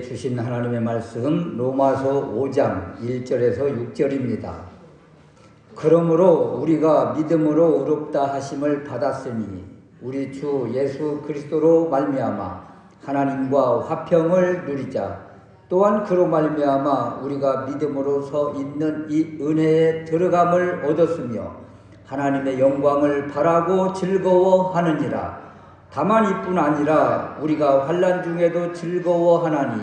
우리에게 주신 하나님의 말씀 로마서 5장 1절에서 6절입니다. 그러므로 우리가 믿음으로 의롭다 하심을 받았으니 우리 주 예수 그리스도로 말미암아 하나님과 화평을 누리자. 또한 그로 말미암아 우리가 믿음으로 서 있는 이 은혜에 들어감을 얻었으며 하나님의 영광을 바라고 즐거워하느니라. 다만 이뿐 아니라 우리가 환난 중에도 즐거워하나니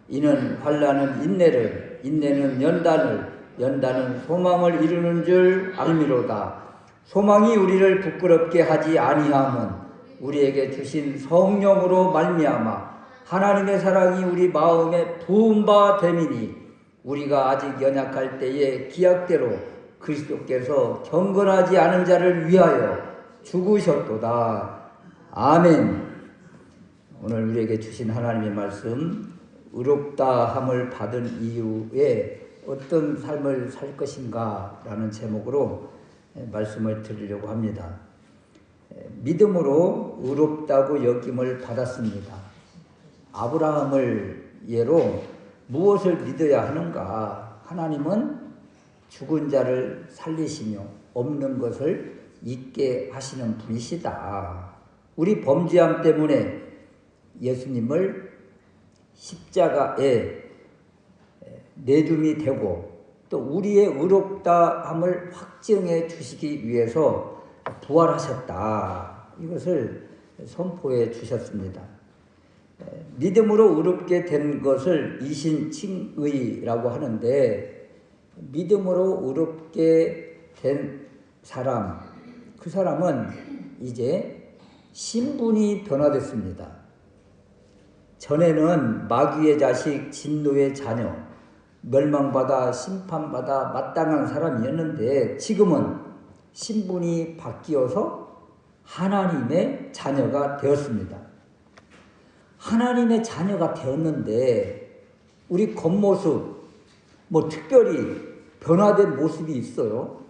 이는 환난은 인내를, 인내는 연단을, 연단은 소망을 이루는 줄 알미로다. 소망이 우리를 부끄럽게 하지 아니함은 우리에게 주신 성령으로 말미암아 하나님의 사랑이 우리 마음에 부은 바 됨이니 우리가 아직 연약할 때에 기약대로 그리스도께서 경건하지 않은 자를 위하여 죽으셨도다. 아멘. 오늘 우리에게 주신 하나님의 말씀, 의롭다함을 받은 이후에 어떤 삶을 살 것인가 라는 제목으로 말씀을 드리려고 합니다. 믿음으로 의롭다고 여김을 받았습니다. 아브라함을 예로 무엇을 믿어야 하는가? 하나님은 죽은 자를 살리시며 없는 것을 있게 하시는 분이시다. 우리 범죄함 때문에 예수님을 십자가에 내줌이 되고 또 우리의 의롭다함을 확증해 주시기 위해서 부활하셨다. 이것을 선포해 주셨습니다. 믿음으로 의롭게 된 것을 이신칭의라고 하는데 믿음으로 의롭게 된 사람, 그 사람은 이제 신분이 변화됐습니다. 전에는 마귀의 자식, 진노의 자녀, 멸망받아 심판받아 마땅한 사람이었는데 지금은 신분이 바뀌어서 하나님의 자녀가 되었습니다. 하나님의 자녀가 되었는데 우리 겉모습 특별히 변화된 모습이 있어요?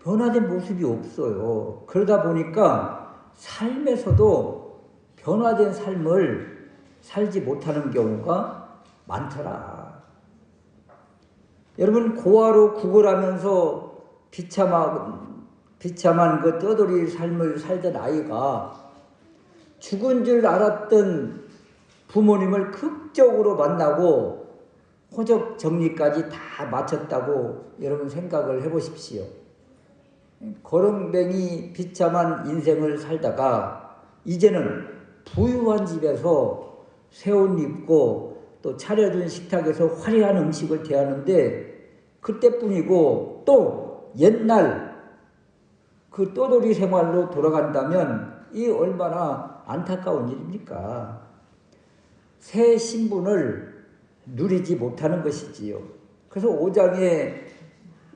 변화된 모습이 없어요. 그러다 보니까 삶에서도 변화된 삶을 살지 못하는 경우가 많더라. 여러분, 고아로 구걸하면서 비참한 그 떠돌이 삶을 살던 아이가 죽은 줄 알았던 부모님을 극적으로 만나고 호적 정리까지 다 마쳤다고 여러분 생각을 해보십시오. 거렁뱅이 비참한 인생을 살다가 이제는 부유한 집에서 새 옷 입고 또 차려준 식탁에서 화려한 음식을 대하는데 그때뿐이고 또 옛날 그 떠돌이 생활로 돌아간다면 이 얼마나 안타까운 일입니까? 새 신분을 누리지 못하는 것이지요. 그래서 5장에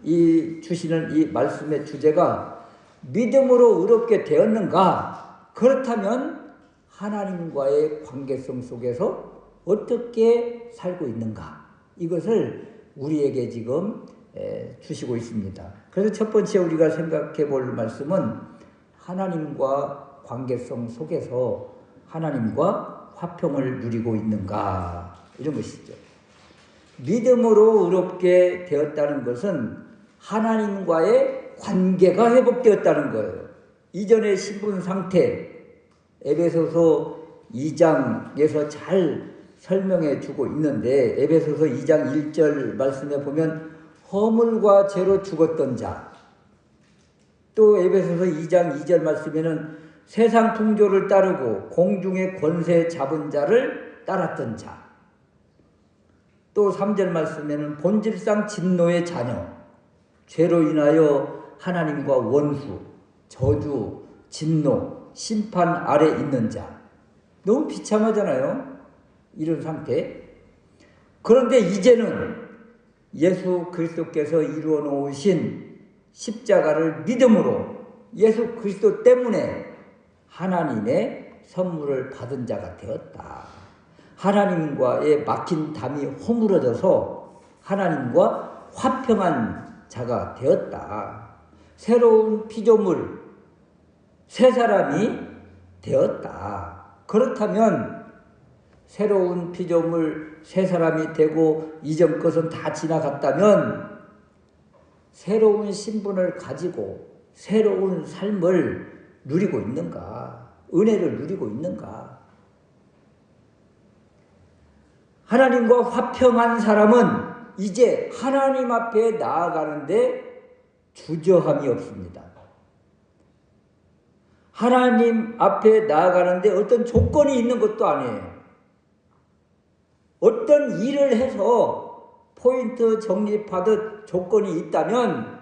주시는 이 말씀의 주제가 믿음으로 의롭게 되었는가? 그렇다면 하나님과의 관계성 속에서 어떻게 살고 있는가? 이것을 우리에게 지금 주시고 있습니다. 그래서 첫 번째 우리가 생각해 볼 말씀은 하나님과 관계성 속에서 하나님과 화평을 누리고 있는가? 이런 것이죠. 믿음으로 의롭게 되었다는 것은 하나님과의 관계가 회복되었다는 거예요. 이전의 신분 상태, 에베소서 2장에서 잘 설명해 주고 있는데 에베소서 2장 1절 말씀에 보면 허물과 죄로 죽었던 자, 또 에베소서 2장 2절 말씀에는 세상 풍조를 따르고 공중의 권세 잡은 자를 따랐던 자, 또 3절 말씀에는 본질상 진노의 자녀, 죄로 인하여 하나님과 원수, 저주, 진노, 심판 아래 있는 자. 너무 비참하잖아요, 이런 상태. 그런데 이제는 예수 그리스도께서 이루어 놓으신 십자가를 믿음으로 예수 그리스도 때문에 하나님의 선물을 받은 자가 되었다. 하나님과의 막힌 담이 허물어져서 하나님과 화평한 자가 되었다. 새로운 피조물, 새 사람이 되었다. 그렇다면 새로운 피조물 새 사람이 되고 이전 것은 다 지나갔다면 새로운 신분을 가지고 새로운 삶을 누리고 있는가? 은혜를 누리고 있는가? 하나님과 화평한 사람은 이제 하나님 앞에 나아가는데 주저함이 없습니다. 하나님 앞에 나아가는데 어떤 조건이 있는 것도 아니에요. 어떤 일을 해서 포인트 적립하듯 조건이 있다면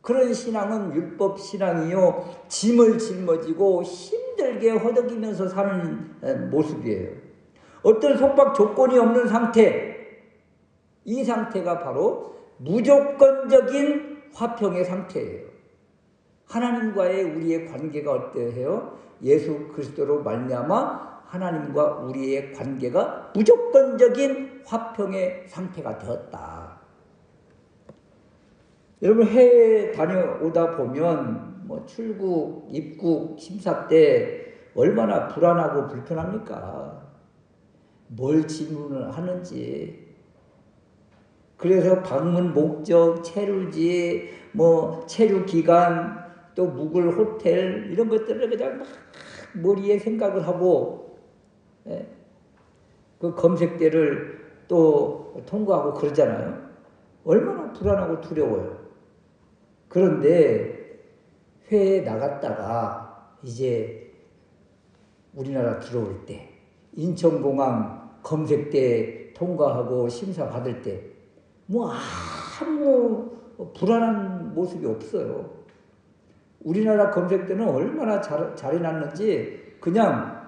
그런 신앙은 율법 신앙이요, 짐을 짊어지고 힘들게 허덕이면서 사는 모습이에요. 어떤 속박 조건이 없는 상태, 이 상태가 바로 무조건적인 화평의 상태예요. 하나님과의 우리의 관계가 어떠해요? 예수 그리스도로 말미암아 하나님과 우리의 관계가 무조건적인 화평의 상태가 되었다. 여러분, 해외 다녀오다 보면 뭐 출국, 입국, 심사 때 얼마나 불안하고 불편합니까? 뭘 질문을 하는지. 그래서 방문 목적, 체류지, 뭐 체류 기간, 또 묵을 호텔 이런 것들을 그냥 막 머리에 생각을 하고 그 검색대를 또 통과하고 그러잖아요. 얼마나 불안하고 두려워요. 그런데 해외에 나갔다가 이제 우리나라 들어올 때 인천공항 검색대 통과하고 심사 받을 때 뭐 아무 불안한 모습이 없어요. 우리나라 검색대는 얼마나 잘 해놨는지 그냥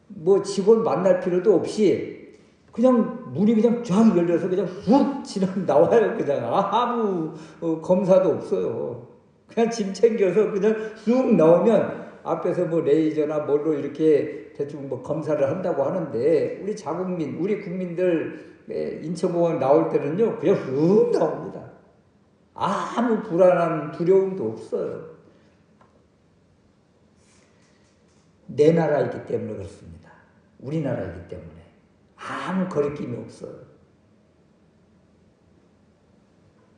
뭐 직원 만날 필요도 없이 그냥 문이 그냥 쫙 열려서 그냥 훅 지나면 나와요. 그냥 아무 검사도 없어요. 그냥 짐 챙겨서 그냥 쑥 나오면 앞에서 뭐 레이저나 뭘로 이렇게 대충 뭐 검사를 한다고 하는데 우리 자국민, 우리 국민들 인천공항 나올 때는요 그냥 훅 나옵니다. 아무 불안한 두려움도 없어요. 내 나라이기 때문에 그렇습니다. 우리나라이기 때문에 아무 거리낌이 없어요.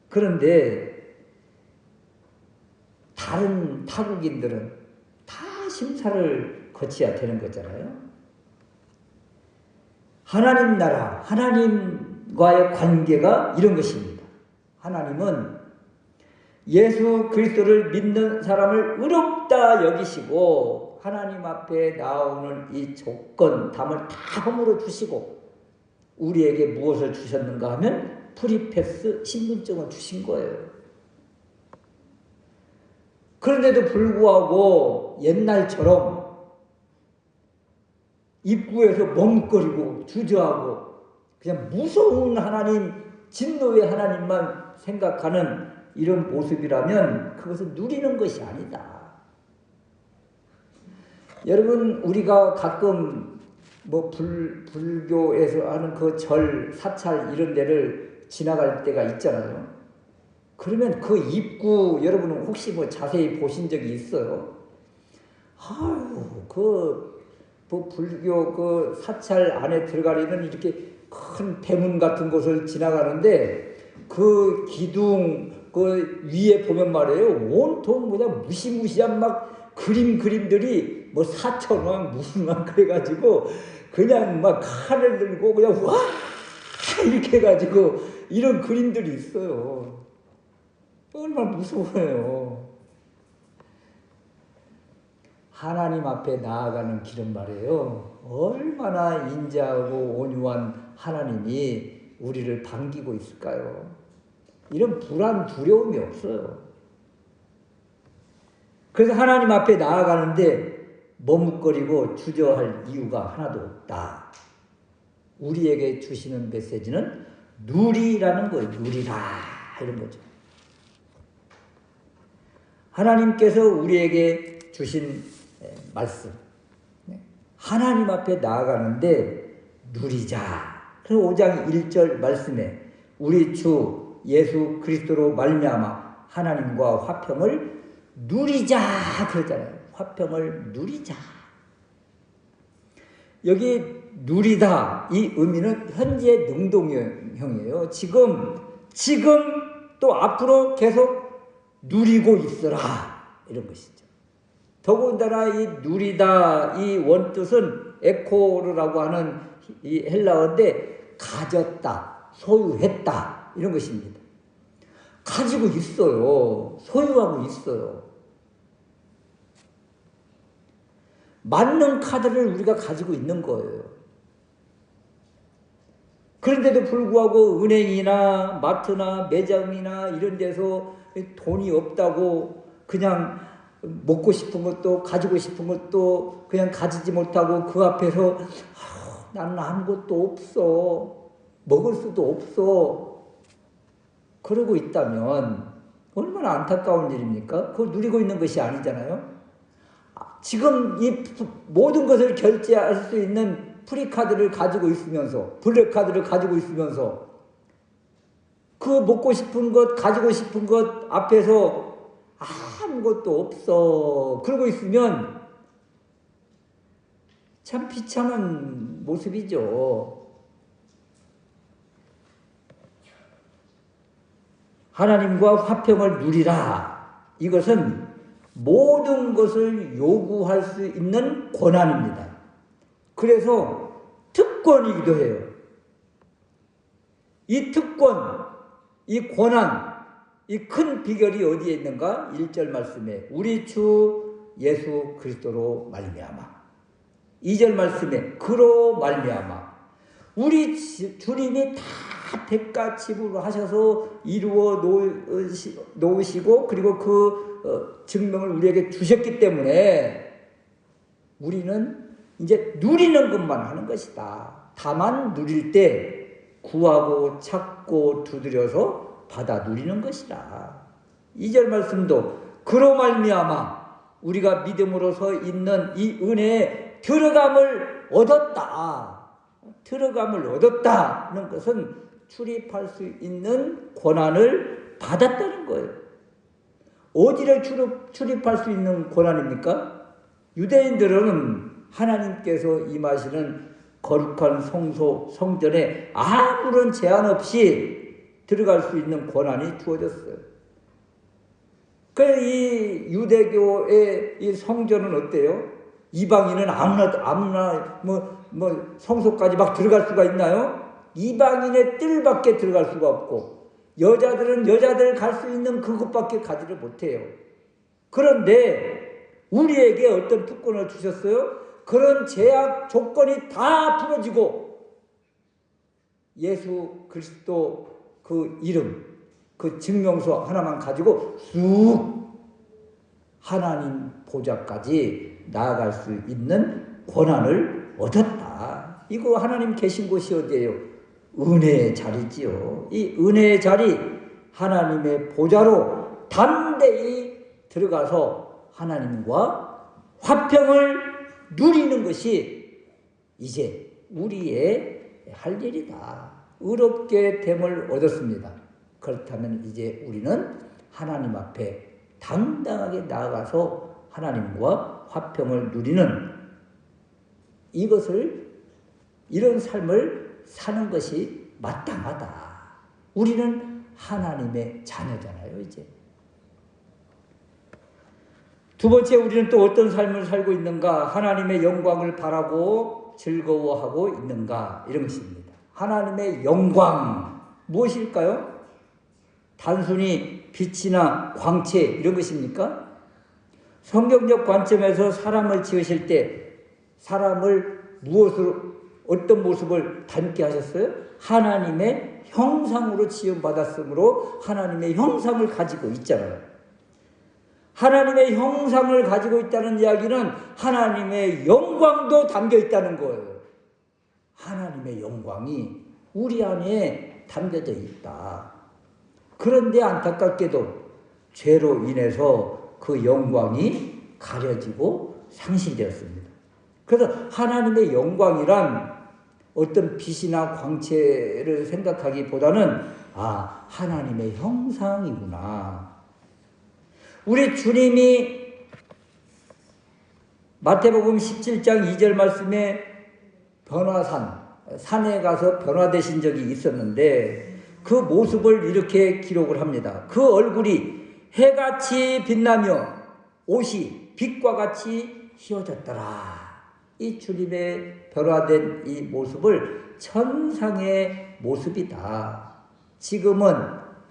그런데 다른 타국인들은 다 심사를 거쳐야 되는 거잖아요. 하나님 나라, 하나님과의 관계가 이런 것입니다. 하나님은 예수 그리스도를 믿는 사람을 의롭다 여기시고 하나님 앞에 나오는 이 조건, 담을 다 허물어 주시고 우리에게 무엇을 주셨는가 하면 프리패스 신분증을 주신 거예요. 그런데도 불구하고 옛날처럼 입구에서 멈거리고 주저하고 그냥 무서운 하나님, 진노의 하나님만 생각하는 이런 모습이라면 그것은 누리는 것이 아니다. 여러분, 우리가 가끔 뭐 불교에서 하는 그 절, 사찰 이런 데를 지나갈 때가 있잖아요. 그러면 그 입구 여러분은 혹시 뭐 자세히 보신 적이 있어요? 아유, 뭐 불교 그 사찰 안에 들어가려면 이렇게 큰 대문 같은 곳을 지나가는데 그 기둥 그 위에 보면 말이에요. 온통 그냥 무시무시한 막 그림들이 뭐 사천왕 무슨 왕 그래가지고 그냥 막 칼을 들고 그냥 와 이렇게 해가지고 이런 그림들이 있어요. 얼마나 무서워요. 하나님 앞에 나아가는 길은 말이에요. 얼마나 인자하고 온유한 하나님이 우리를 반기고 있을까요? 이런 불안, 두려움이 없어요. 그래서 하나님 앞에 나아가는데 머뭇거리고 주저할 이유가 하나도 없다. 우리에게 주시는 메시지는 누리라는 거예요. 누리라 이런 거죠. 하나님께서 우리에게 주신 말씀, 하나님 앞에 나아가는데 누리자. 그래서 5장 1절 말씀에 우리 주 예수 그리스도로 말미암아 하나님과 화평을 누리자 그러잖아요. 화평을 누리자. 여기 누리다 이 의미는 현재 능동형이에요. 지금 또 앞으로 계속 누리고 있어라 이런 것이죠. 더군다나 이 누리다 이 원뜻은 에코르라고 하는 이 헬라어인데 가졌다, 소유했다 이런 것입니다. 가지고 있어요. 소유하고 있어요. 맞는 카드를 우리가 가지고 있는 거예요. 그런데도 불구하고 은행이나 마트나 매장이나 이런 데서 돈이 없다고 그냥 먹고 싶은 것도 가지고 싶은 것도 그냥 가지지 못하고 그 앞에서 나는 아무것도 없어. 먹을 수도 없어. 그러고 있다면 얼마나 안타까운 일입니까? 그걸 누리고 있는 것이 아니잖아요. 지금 이 모든 것을 결제할 수 있는 프리카드를 가지고 있으면서 블랙카드를 가지고 있으면서 그 먹고 싶은 것 가지고 싶은 것 앞에서 아무것도 없어 그러고 있으면 참 비참한 모습이죠. 하나님과 화평을 누리라. 이것은 모든 것을 요구할 수 있는 권한입니다. 그래서 특권이기도 해요. 이 특권, 이 권한, 이 큰 비결이 어디에 있는가? 1절 말씀에 우리 주 예수 그리스도로 말미암아. 2절 말씀에 그로 말미암아. 우리 주님이 다 대가 지불하셔서 이루어 놓으시고 그리고 그 증명을 우리에게 주셨기 때문에 우리는 이제 누리는 것만 하는 것이다. 다만 누릴 때 구하고 찾고 두드려서 받아 누리는 것이다. 2절 말씀도 그로 말미암아 우리가 믿음으로 서 있는 이 은혜에 들어감을 얻었다. 들어감을 얻었다는 것은 출입할 수 있는 권한을 받았다는 거예요. 어디를 출입할 수 있는 권한입니까? 유대인들은 하나님께서 임하시는 거룩한 성전에 아무런 제한 없이 들어갈 수 있는 권한이 주어졌어요. 그래서 이 유대교의 이 성전은 어때요? 이방인은 아무나 성소까지 막 들어갈 수가 있나요? 이방인의 뜰밖에 들어갈 수가 없고 여자들은 여자들 갈 수 있는 그곳밖에 가지를 못해요. 그런데 우리에게 어떤 특권을 주셨어요? 그런 제약 조건이 다 풀어지고 예수 그리스도 그 이름, 그 증명서 하나만 가지고 쑥 하나님 보좌까지 나아갈 수 있는 권한을 얻었다. 이거 하나님 계신 곳이 어디예요? 은혜의 자리지요. 이 은혜의 자리 하나님의 보좌로 담대히 들어가서 하나님과 화평을 누리는 것이 이제 우리의 할 일이다. 의롭게 됨을 얻었습니다. 그렇다면 이제 우리는 하나님 앞에 당당하게 나아가서 하나님과 화평을 누리는 이런 삶을 사는 것이 마땅하다. 우리는 하나님의 자녀잖아요, 이제. 두 번째, 우리는 또 어떤 삶을 살고 있는가? 하나님의 영광을 바라고 즐거워하고 있는가? 이런 것입니다. 하나님의 영광, 무엇일까요? 단순히 빛이나 광채, 이런 것입니까? 성경적 관점에서 사람을 지으실 때 사람을 어떤 모습을 닮게 하셨어요? 하나님의 형상으로 지음받았으므로 하나님의 형상을 가지고 있잖아요. 하나님의 형상을 가지고 있다는 이야기는 하나님의 영광도 담겨 있다는 거예요. 하나님의 영광이 우리 안에 담겨져 있다. 그런데 안타깝게도 죄로 인해서 그 영광이 가려지고 상실되었습니다. 그래서 하나님의 영광이란 어떤 빛이나 광채를 생각하기보다는 하나님의 형상이구나. 우리 주님이 마태복음 17장 2절 말씀에 변화산, 산에 가서 변화되신 적이 있었는데 그 모습을 이렇게 기록을 합니다. 그 얼굴이 해같이 빛나며 옷이 빛과 같이 휘어졌더라. 이 주님의 변화된 이 모습을 천상의 모습이다. 지금은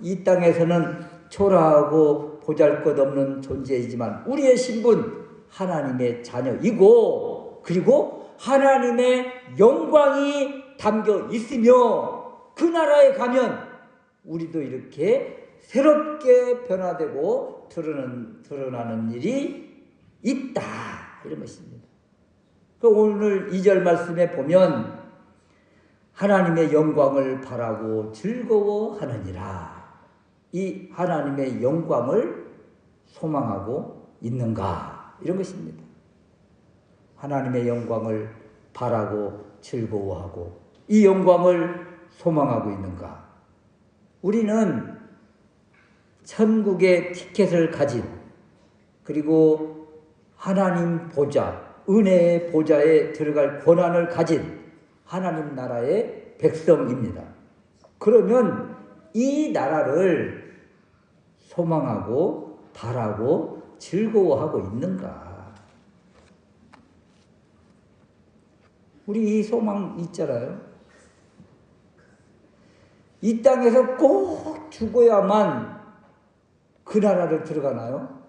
이 땅에서는 초라하고 보잘것없는 존재이지만 우리의 신분 하나님의 자녀이고 그리고 하나님의 영광이 담겨 있으며 그 나라에 가면 우리도 이렇게 새롭게 변화되고 드러나는 일이 있다. 이런 것입니다. 오늘 2절 말씀에 보면 하나님의 영광을 바라고 즐거워하느니라. 이 하나님의 영광을 소망하고 있는가? 이런 것입니다. 하나님의 영광을 바라고 즐거워하고 이 영광을 소망하고 있는가? 우리는 천국의 티켓을 가진 그리고 하나님 보좌, 은혜의 보좌에 들어갈 권한을 가진 하나님 나라의 백성입니다. 그러면 이 나라를 소망하고 바라고 즐거워하고 있는가? 우리 이 소망 있잖아요. 이 땅에서 꼭 죽어야만 그 나라를 들어가나요?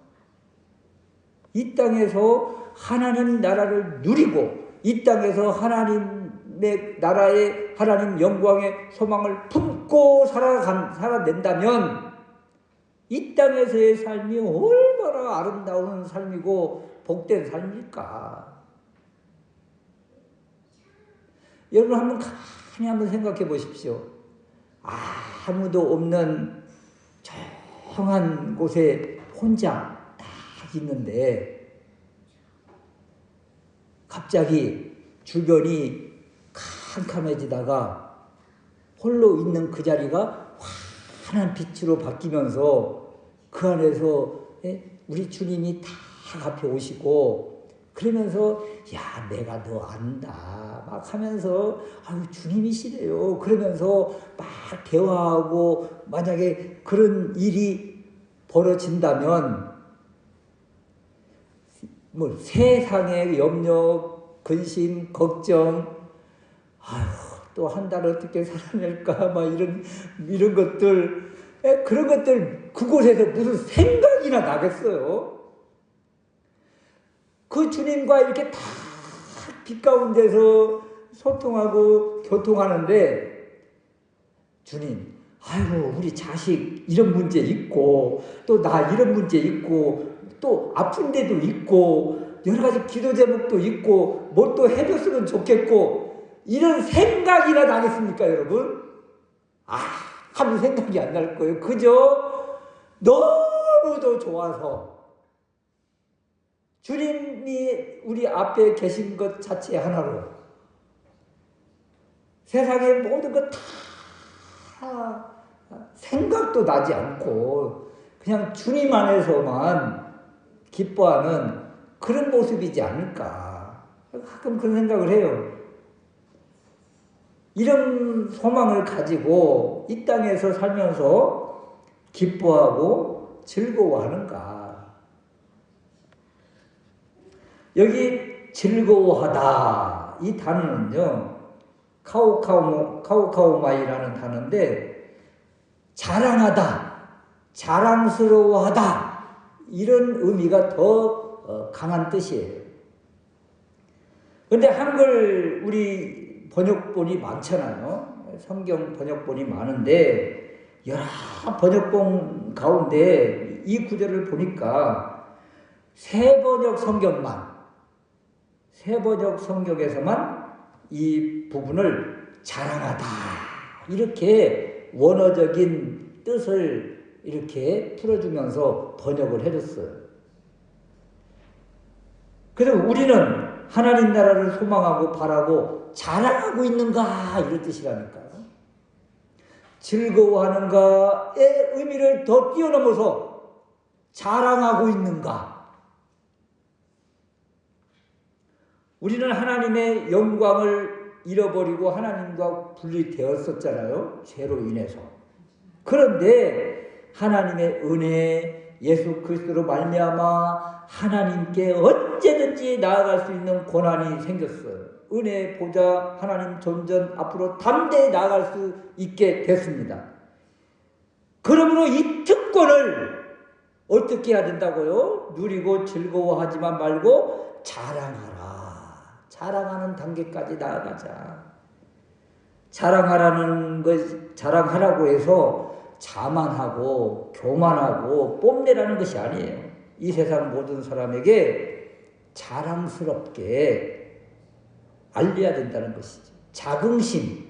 이 땅에서 하나님 나라를 누리고 이 땅에서 하나님의 나라의 하나님 영광의 소망을 품고 살아낸다면 이 땅에서의 삶이 얼마나 아름다운 삶이고 복된 삶일까? 여러분 한번 생각해 보십시오. 아무도 없는 조용한 곳에 혼자 딱 있는데 갑자기 주변이 캄캄해지다가 홀로 있는 그 자리가 환한 빛으로 바뀌면서 그 안에서 우리 주님이 딱 앞에 오시고 그러면서 야 내가 너 안다 막 하면서 아유 주님이시래요 그러면서 막 대화하고 만약에 그런 일이 벌어진다면 뭐 세상의 염려, 근심, 걱정, 아유 또 한 달 어떻게 살아낼까 막 이런 것들 그런 것들 그곳에서 무슨 생각이나 나겠어요? 그 주님과 이렇게 다 빛 가운데서 소통하고 교통하는데 주님, 아이고 우리 자식 이런 문제 있고 또 나 이런 문제 있고 또 아픈 데도 있고 여러 가지 기도 제목도 있고 뭐 또 해줬으면 좋겠고 이런 생각이나 나겠습니까 여러분? 아무 생각이 안 날 거예요. 그저 너무도 좋아서 주님이 우리 앞에 계신 것 자체 하나로 세상의 모든 것 다 생각도 나지 않고 그냥 주님 안에서만 기뻐하는 그런 모습이지 않을까. 가끔 그런 생각을 해요. 이런 소망을 가지고 이 땅에서 살면서 기뻐하고 즐거워하는가. 여기 즐거워하다 이 단어는요 카우카우마이라는 단어인데 자랑하다, 자랑스러워하다 이런 의미가 더 강한 뜻이에요. 그런데 한글 우리 번역본이 많잖아요. 성경 번역본이 많은데 여러 번역본 가운데 이 구절을 보니까 새 번역 성경에서만 이 부분을 자랑하다 이렇게 원어적인 뜻을 이렇게 풀어주면서 번역을 해줬어요. 그래서 우리는 하나님 나라를 소망하고 바라고 자랑하고 있는가 이런 뜻이라니까요. 즐거워하는가의 의미를 더 뛰어넘어서 자랑하고 있는가. 우리는 하나님의 영광을 잃어버리고 하나님과 분리되었었잖아요. 죄로 인해서. 그런데 하나님의 은혜, 예수 그리스도로 말미암아 하나님께 언제든지 나아갈 수 있는 권한이 생겼어요. 은혜 보좌 하나님 존전 앞으로 담대히 나아갈 수 있게 됐습니다. 그러므로 이 특권을 어떻게 해야 된다고요? 누리고 즐거워하지만 말고 자랑하라. 자랑하는 단계까지 나아가자. 자랑하라고 해서 자만하고 교만하고 뽐내라는 것이 아니에요. 이 세상 모든 사람에게 자랑스럽게 알려야 된다는 것이죠. 자긍심,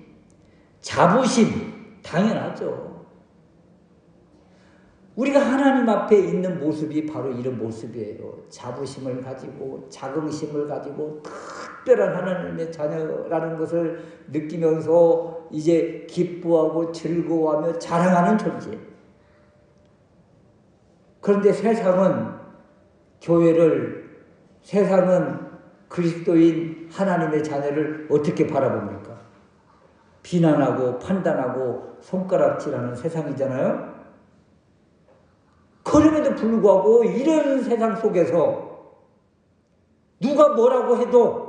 자부심 당연하죠. 우리가 하나님 앞에 있는 모습이 바로 이런 모습이에요. 자부심을 가지고 자긍심을 가지고 특별한 하나님의 자녀라는 것을 느끼면서 이제 기뻐하고 즐거워하며 자랑하는 존재. 그런데 세상은 세상은 그리스도인 하나님의 자녀를 어떻게 바라봅니까? 비난하고 판단하고 손가락질하는 세상이잖아요. 그럼에도 불구하고 이런 세상 속에서 누가 뭐라고 해도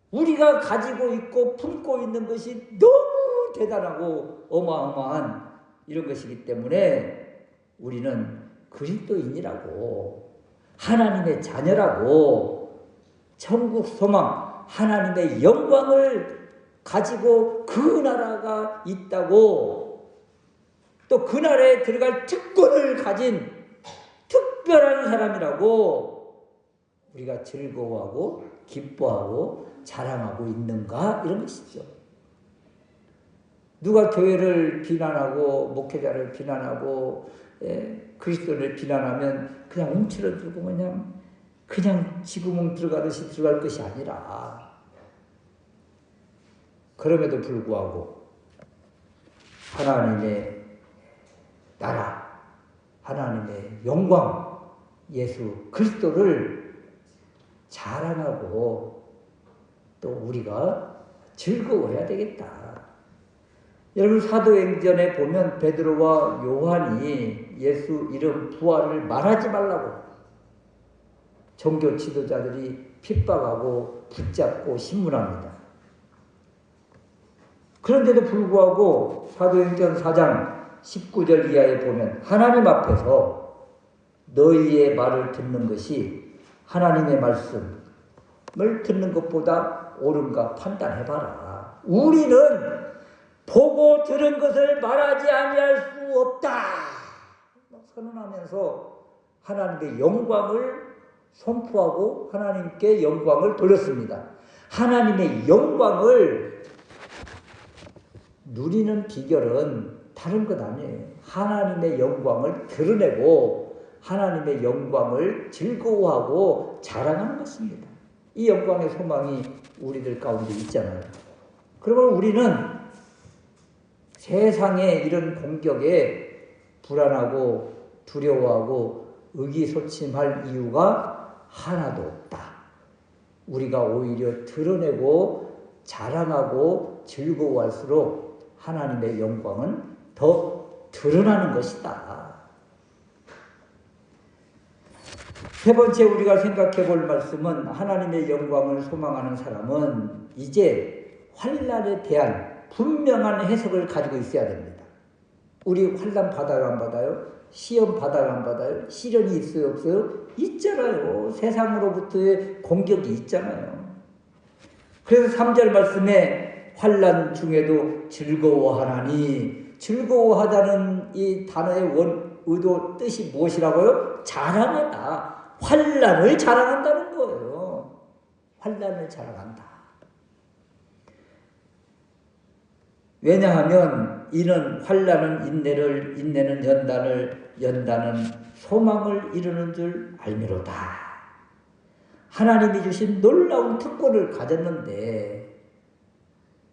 우리가 가지고 있고 품고 있는 것이 너무 대단하고 어마어마한 이런 것이기 때문에 우리는 그리스도인이라고, 하나님의 자녀라고, 천국 소망, 하나님의 영광을 가지고 그 나라가 있다고, 또 그 나라에 들어갈 특권을 가진 특별한 사람이라고 우리가 즐거워하고 기뻐하고 자랑하고 있는가, 이런 것이죠. 누가 교회를 비난하고 목회자를 비난하고 그리스도를 비난하면 그냥 움츠러들고 그냥 지구멍 들어가듯이 들어갈 것이 아니라, 그럼에도 불구하고 하나님의 나라, 하나님의 영광, 예수 그리스도를 자랑하고 또 우리가 즐거워해야 되겠다. 여러분, 사도행전에 보면 베드로와 요한이 예수 이름 부활을 말하지 말라고 종교 지도자들이 핍박하고 붙잡고 신문합니다. 그런데도 불구하고 사도행전 4장 19절 이하에 보면 하나님 앞에서 너희의 말을 듣는 것이 하나님의 말씀을 듣는 것보다 옳은가 판단해봐라. 우리는 보고 들은 것을 말하지 아니할 수 없다 선언하면서 하나님의 영광을 선포하고 하나님께 영광을 돌렸습니다. 하나님의 영광을 누리는 비결은 다른 것 아니에요. 하나님의 영광을 드러내고 하나님의 영광을 즐거워하고 자랑하는 것입니다. 이 영광의 소망이 우리들 가운데 있잖아요. 그러면 우리는 세상의 이런 공격에 불안하고 두려워하고 의기소침할 이유가 하나도 없다. 우리가 오히려 드러내고 자랑하고 즐거워할수록 하나님의 영광은 더 드러나는 것이다. 세 번째 우리가 생각해 볼 말씀은, 하나님의 영광을 소망하는 사람은 이제 환난에 대한 분명한 해석을 가지고 있어야 됩니다. 우리 환난 받아요, 안 받아요? 시험 받아요, 안 받아요? 시련이 있어요, 없어요? 있잖아요. 세상으로부터의 공격이 있잖아요. 그래서 3절 말씀에 환난 중에도 즐거워하나니, 즐거워하다는 이 단어의 의도 뜻이 무엇이라고요? 자랑하다. 환난을 자랑한다는 거예요. 환난을 자랑한다. 왜냐하면 이는 환난은 인내를, 인내는 연단을, 연단은 소망을 이루는 줄 알미로다. 하나님이 주신 놀라운 특권을 가졌는데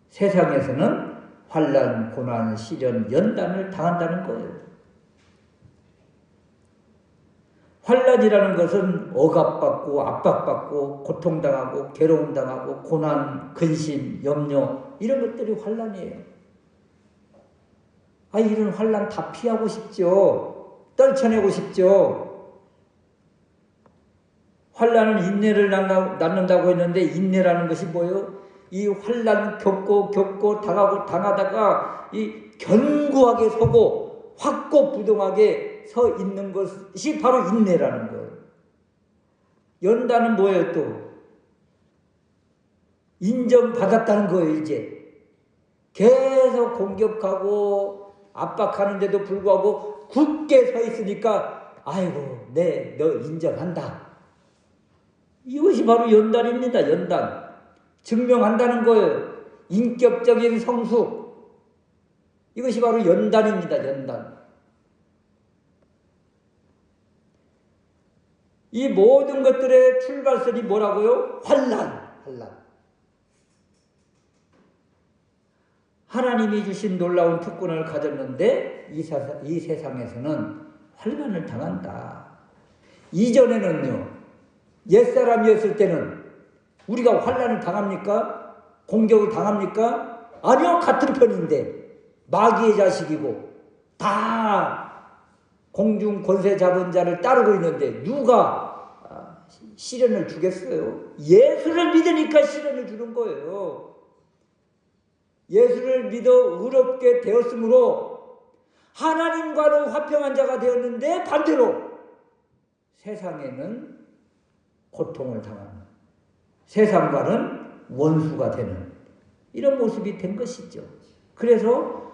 세상에서는 환난, 고난, 시련, 연단을 당한다는 거예요. 환란이라는 것은 억압받고 압박받고 고통당하고 괴로움당하고 고난, 근심, 염려 이런 것들이 환란이에요. 이런 환란 다 피하고 싶죠. 떨쳐내고 싶죠. 환란은 인내를 낳는다고 했는데 인내라는 것이 뭐예요? 이 환란 겪고 당하다가 이 견고하게 서고 확고부동하게 서 있는 것이 바로 인내라는 거예요. 연단은 뭐예요 또? 인정받았다는 거예요. 이제 계속 공격하고 압박하는데도 불구하고 굳게 서 있으니까 아이고 너 인정한다. 이것이 바로 연단입니다. 연단. 증명한다는 거예요. 인격적인 성숙. 이것이 바로 연단입니다. 연단. 이 모든 것들의 출발선이 뭐라고요? 환란. 하나님이 주신 놀라운 특권을 가졌는데 이 세상에서는 환란을 당한다. 이전에는요. 옛사람이었을 때는 우리가 환란을 당합니까? 공격을 당합니까? 아니요. 같은 편인데 마귀의 자식이고 다 공중 권세 잡은 자를 따르고 있는데 누가 시련을 주겠어요? 예수를 믿으니까 시련을 주는 거예요. 예수를 믿어 의롭게 되었으므로 하나님과는 화평한 자가 되었는데 반대로 세상에는 고통을 당하는, 세상과는 원수가 되는 이런 모습이 된 것이죠. 그래서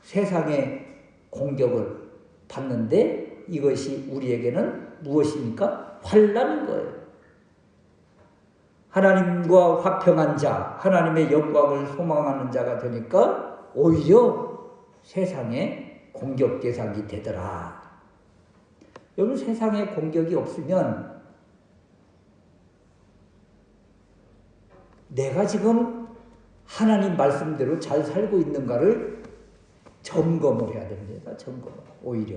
세상의 공격을 받는데 이것이 우리에게는 무엇입니까? 환난인 거예요. 하나님과 화평한 자, 하나님의 영광을 소망하는 자가 되니까 오히려 세상의 공격 대상이 되더라. 여러분, 세상에 공격이 없으면 내가 지금 하나님 말씀대로 잘 살고 있는가를 점검을 해야 됩니다. 점검. 오히려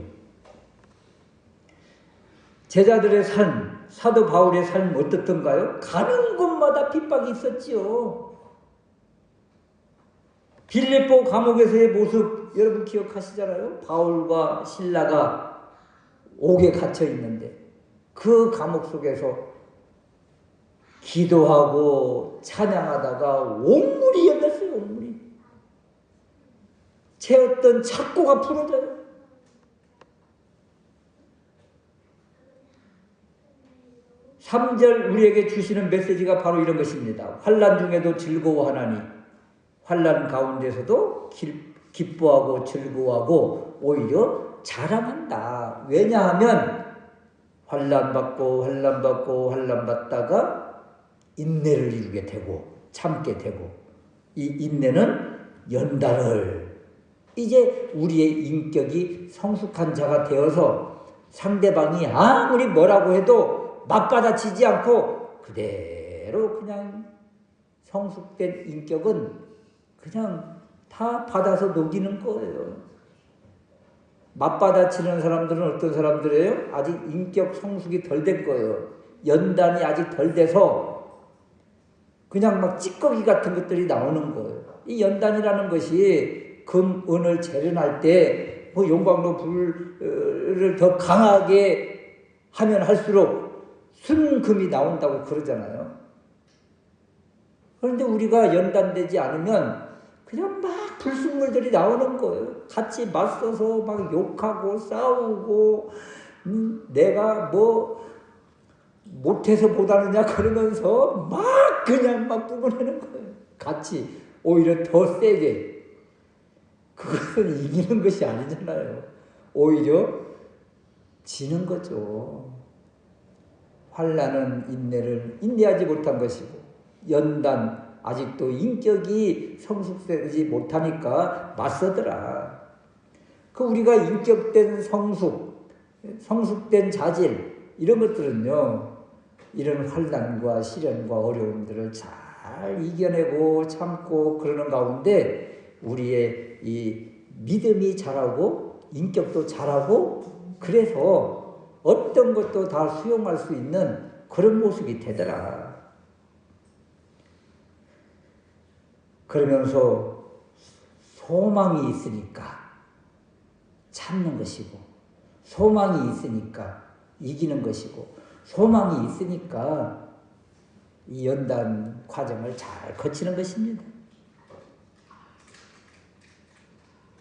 제자들의 삶, 사도 바울의 삶 어떻던가요? 가는 곳마다 핍박이 있었지요. 빌립보 감옥에서의 모습 여러분 기억하시잖아요. 바울과 실라가 옥에 갇혀 있는데 그 감옥 속에서 기도하고 찬양하다가 옥물이 열렸어요. 옥물이. 채웠던 착고가 풀어져요. 삼 절 우리에게 주시는 메시지가 바로 이런 것입니다. 환난 중에도 즐거워하나니 환난 가운데서도 기뻐하고 즐거워하고 오히려 자랑한다. 왜냐하면 환난 받다가 인내를 이루게 되고 참게 되고 이 인내는 연단을 이제 우리의 인격이 성숙한 자가 되어서 상대방이 아무리 뭐라고 해도 맞받아치지 않고 그대로 그냥 성숙된 인격은 그냥 다 받아서 녹이는 거예요. 맞받아치는 사람들은 어떤 사람들이에요? 아직 인격 성숙이 덜 된 거예요. 연단이 아직 덜 돼서 그냥 막 찌꺼기 같은 것들이 나오는 거예요. 이 연단이라는 것이 금, 은을 재련할 때 뭐 용광로 불을 더 강하게 하면 할수록 순금이 나온다고 그러잖아요. 그런데 우리가 연단되지 않으면 그냥 막 불순물들이 나오는 거예요. 같이 맞서서 막 욕하고 싸우고 내가 뭐 못해서 못하느냐 그러면서 막 그냥 막 뿜어내는 거예요. 같이 오히려 더 세게. 그것은 이기는 것이 아니잖아요. 오히려 지는 거죠. 환난은 인내를 인내하지 못한 것이고 연단 아직도 인격이 성숙되지 못하니까 맞서더라. 그 우리가 인격된 성숙된 자질 이런 것들은요. 이런 환난과 시련과 어려움들을 잘 이겨내고 참고 그러는 가운데 우리의 이 믿음이 자라고 인격도 자라고 그래서 어떤 것도 다 수용할 수 있는 그런 모습이 되더라. 그러면서 소망이 있으니까 참는 것이고, 소망이 있으니까 이기는 것이고, 소망이 있으니까 이 연단 과정을 잘 거치는 것입니다.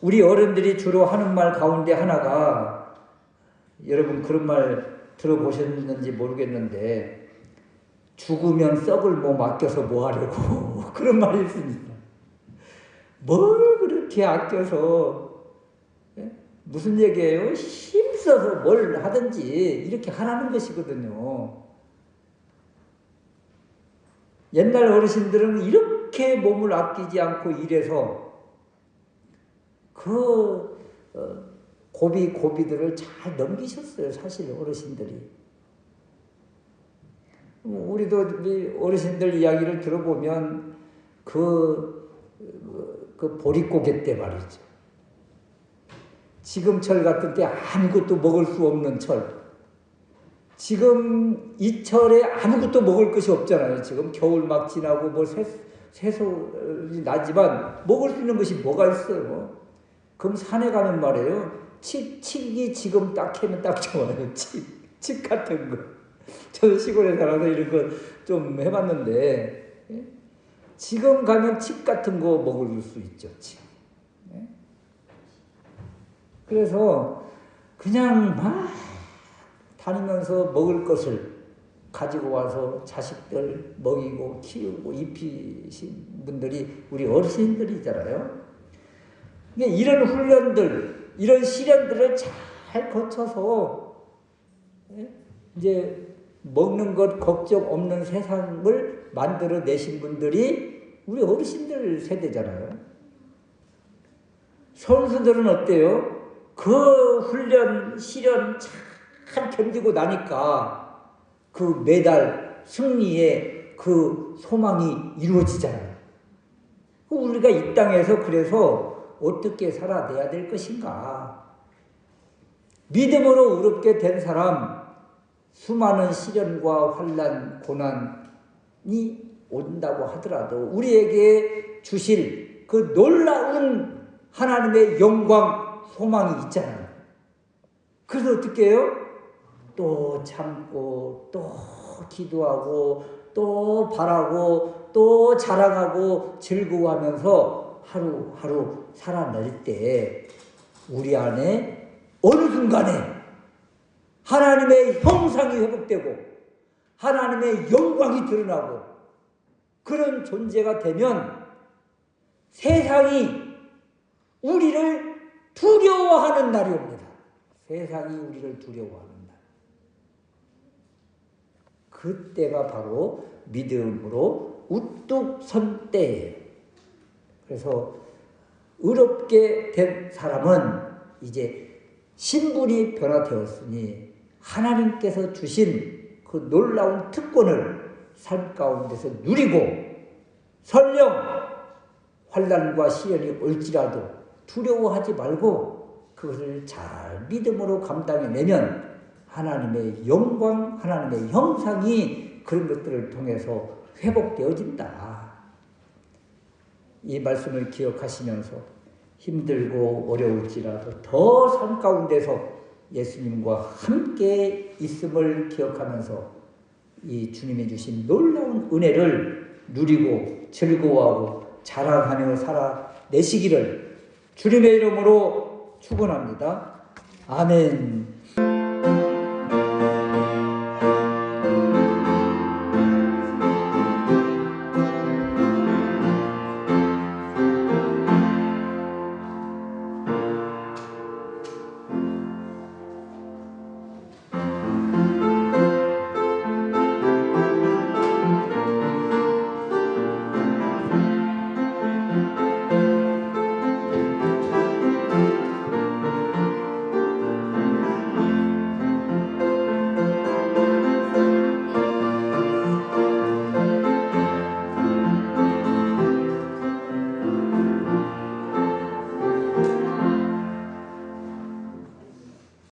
우리 어른들이 주로 하는 말 가운데 하나가, 여러분 그런 말 들어보셨는지 모르겠는데, 죽으면 썩을 뭐 맡겨서 뭐 하려고 그런 말이 있습니다. 뭘 그렇게 아껴서, 무슨 얘기예요? 힘써서 뭘 하든지 이렇게 하라는 것이거든요. 옛날 어르신들은 이렇게 몸을 아끼지 않고 일해서 그 고비들을 잘 넘기셨어요. 사실 어르신들이. 우리도 어르신들 이야기를 들어보면 그 보릿고개 때 말이죠. 지금철 같은 때 아무것도 먹을 수 없는 철. 지금 이 철에 아무것도 먹을 것이 없잖아요. 지금 겨울 막 지나고 뭐 새소리 나지만 먹을 수 있는 것이 뭐가 있어요. 그럼 산에 가면 말이에요. 칡이 지금 딱 캐면 딱 좋아요. 칡 같은 거. 저도 시골에 살아서 이런 거 좀 해봤는데, 지금 가면 칡 같은 거 먹을 수 있죠. 칡. 그래서 그냥 막 다니면서 먹을 것을 가지고 와서 자식들 먹이고 키우고 입히신 분들이 우리 어르신들이잖아요. 이런 훈련들, 이런 시련들을 잘 거쳐서 이제 먹는 것 걱정 없는 세상을 만들어 내신 분들이 우리 어르신들 세대잖아요. 선수들은 어때요? 그 훈련, 시련 잘 견디고 나니까 그 메달, 승리의 그 소망이 이루어지잖아요. 우리가 이 땅에서 그래서 어떻게 살아내야 될 것인가? 믿음으로 의롭게 된 사람, 수많은 시련과 환난, 고난이 온다고 하더라도 우리에게 주실 그 놀라운 하나님의 영광, 소망이 있잖아요. 그래서 어떻게 해요? 또 참고, 또 기도하고, 또 바라고, 또 자랑하고, 즐거워하면서 하루하루 살아낼 때 우리 안에 어느 순간에 하나님의 형상이 회복되고 하나님의 영광이 드러나고 그런 존재가 되면 세상이 우리를 두려워하는 날이 옵니다. 세상이 우리를 두려워하는 날. 그때가 바로 믿음으로 우뚝 선 때예요. 그래서 의롭게 된 사람은 이제 신분이 변화되었으니 하나님께서 주신 그 놀라운 특권을 삶 가운데서 누리고 설령 환난과 시련이 올지라도 두려워하지 말고 그것을 잘 믿음으로 감당해내면 하나님의 영광, 하나님의 형상이 그런 것들을 통해서 회복되어진다. 이 말씀을 기억하시면서 힘들고 어려울지라도 더 삶 가운데서 예수님과 함께 있음을 기억하면서 이 주님이 주신 놀라운 은혜를 누리고 즐거워하고 자랑하며 살아내시기를 주님의 이름으로 축원합니다. 아멘.